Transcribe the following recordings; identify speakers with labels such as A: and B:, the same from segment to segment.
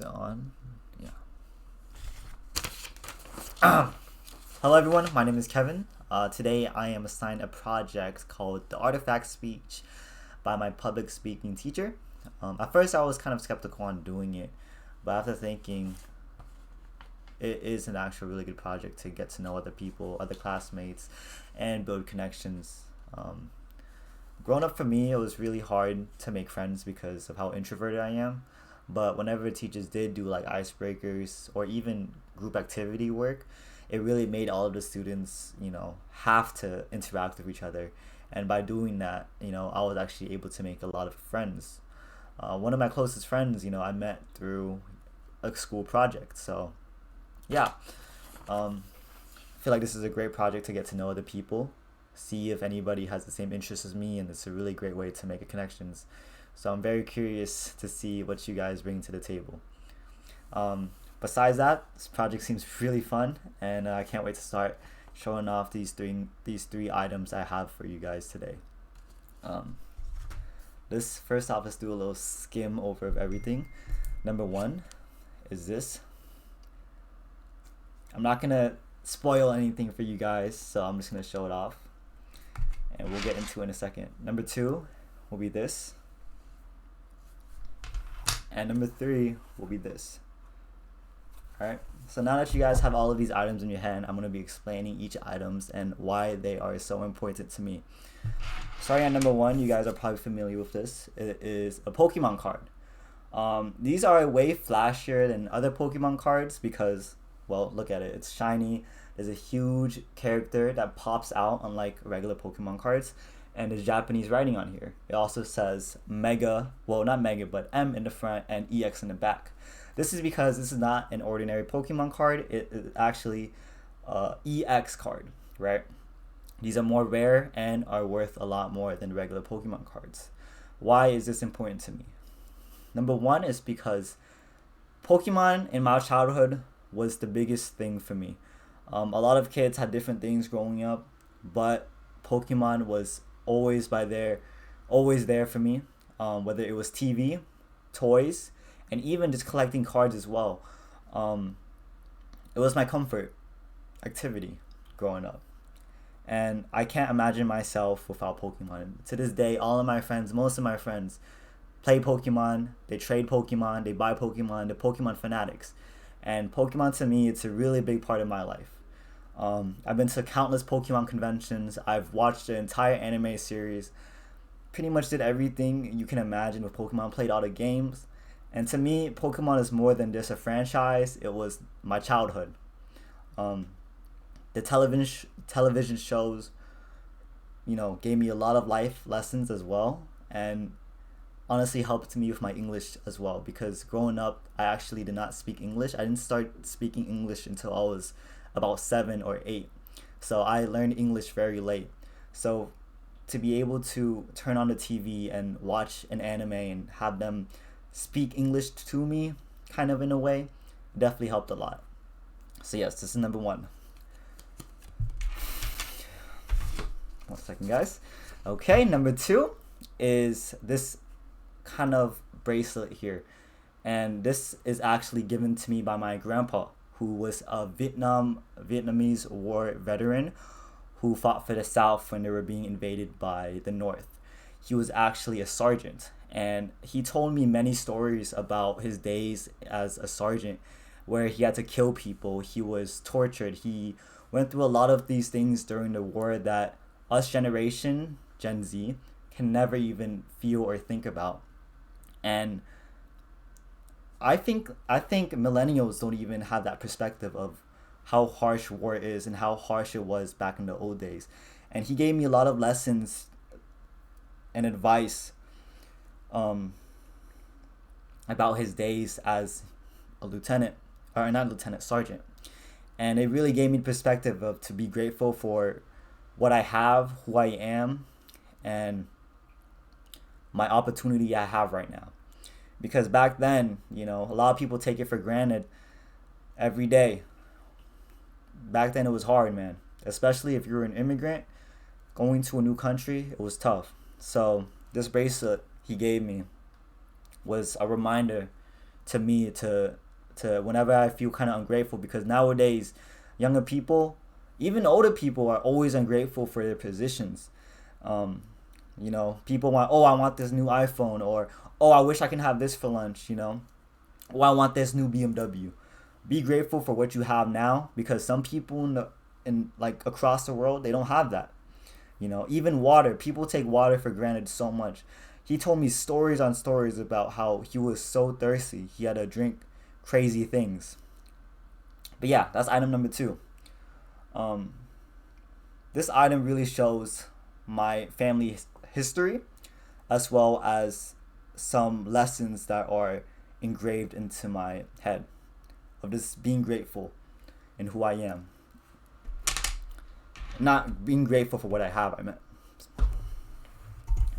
A: Is it on? Yeah. Hello, everyone. My name is Kevin. Today, I am assigned a project called The Artifact Speech by my public speaking teacher. At first, I was kind of skeptical on doing it, but after thinking, it is an actual really good project to get to know other people, other classmates, and build connections. Growing up for me, it was really hard to make friends because of how introverted I am. But whenever teachers did do like icebreakers or even group activity work, it really made all of the students, have to interact with each other. And by doing that, I was actually able to make a lot of friends. One of my closest friends, I met through a school project. So, yeah, I feel like this is a great project to get to know other people, see if anybody has the same interests as me, and it's a really great way to make connections. So I'm very curious to see what you guys bring to the table. Besides that, this project seems really fun, and I can't wait to start showing off these three items I have for you guys today. This first off, let's do a little skim over of everything. Number one is this. I'm not gonna spoil anything for you guys, so I'm just gonna show it off, and we'll get into it in a second. Number two will be this. And number three will be this. Alright, so now that you guys have all of these items in your hand, I'm going to be explaining each items and why they are so important to me. Starting at number one, you guys are probably familiar with this. It is a Pokemon card. These are way flashier than other Pokemon cards because, well, look at it. It's shiny. There's a huge character that pops out unlike regular Pokemon cards. And there's Japanese writing on here. It also says Mega, well, not Mega, but M in the front and EX in the back. This is because this is not an ordinary Pokemon card. It is actually EX card, right? These are more rare and are worth a lot more than regular Pokemon cards. Why is this important to me? Number one is because Pokemon in my childhood was the biggest thing for me. A lot of kids had different things growing up, but Pokemon was always there for me, whether it was TV, toys, and even just collecting cards as well. It was my comfort activity growing up, and I can't imagine myself without Pokemon. To this day, most of my friends play Pokemon, they trade Pokemon, they buy Pokemon, they're Pokemon fanatics, and Pokemon to me, it's a really big part of my life. I've been to countless Pokemon conventions. I've watched the entire anime series. Pretty much did everything you can imagine with Pokemon. Played all the games. And to me, Pokemon is more than just a franchise. It was my childhood. The television shows, gave me a lot of life lessons as well. And honestly helped me with my English as well. Because growing up, I actually did not speak English. I didn't start speaking English until I was about 7 or 8. So I learned English very late. So to be able to turn on the TV and watch an anime and have them speak English to me, kind of in a way, definitely helped a lot. So yes, this is number one. One second, guys. Okay, number two is this kind of bracelet here. And this is actually given to me by my grandpa, who was a Vietnamese war veteran who fought for the South when they were being invaded by the North. He was actually a sergeant, and he told me many stories about his days as a sergeant where he had to kill people, he was tortured, he went through a lot of these things during the war that us generation, Gen Z, can never even feel or think about. And I think millennials don't even have that perspective of how harsh war is and how harsh it was back in the old days. And he gave me a lot of lessons and advice about his days as a sergeant. And it really gave me perspective of to be grateful for what I have, who I am, and my opportunity I have right now. Because back then, a lot of people take it for granted every day. Back then it was hard, man. Especially if you were an immigrant going to a new country, it was tough. So this bracelet he gave me was a reminder to me to whenever I feel kind of ungrateful, because nowadays younger people, even older people, are always ungrateful for their positions. People want, oh, I want this new iPhone, or oh, I wish I can have this for lunch, oh, I want this new BMW. Be grateful for what you have now, because some people in like across the world, they don't have that. Even water, people take water for granted so much. He told me stories on stories about how he was so thirsty he had to drink crazy things. But yeah, that's item number 2. This item really shows my family history, as well as some lessons that are engraved into my head of just being grateful in who I am. Not being grateful for what I have, I meant.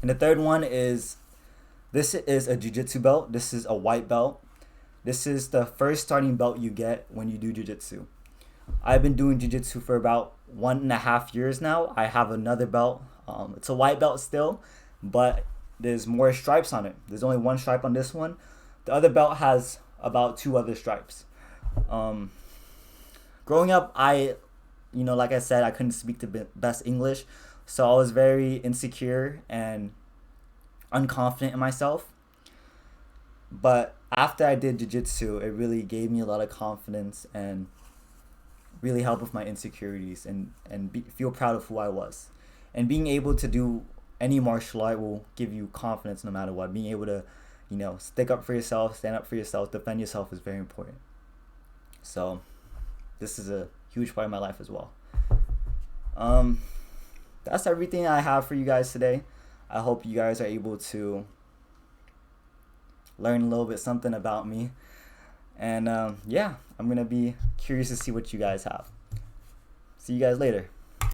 A: And the third one is, this is a jiu-jitsu belt. This is a white belt. This is the first starting belt you get when you do jiu-jitsu. I've been doing jiu-jitsu for about 1.5 years now. I have another belt. It's a white belt still, but there's more stripes on it. There's only 1 stripe on this one. The other belt has about 2 other stripes. Growing up, like I said, I couldn't speak the best English, so I was very insecure and unconfident in myself. But after I did jiu-jitsu, it really gave me a lot of confidence and really helped with my insecurities and feel proud of who I was. And being able to do any martial art will give you confidence no matter what. Being able to, stick up for yourself, stand up for yourself, defend yourself is very important. So this is a huge part of my life as well. That's everything I have for you guys today. I hope you guys are able to learn a little bit something about me. And I'm going to be curious to see what you guys have. See you guys later.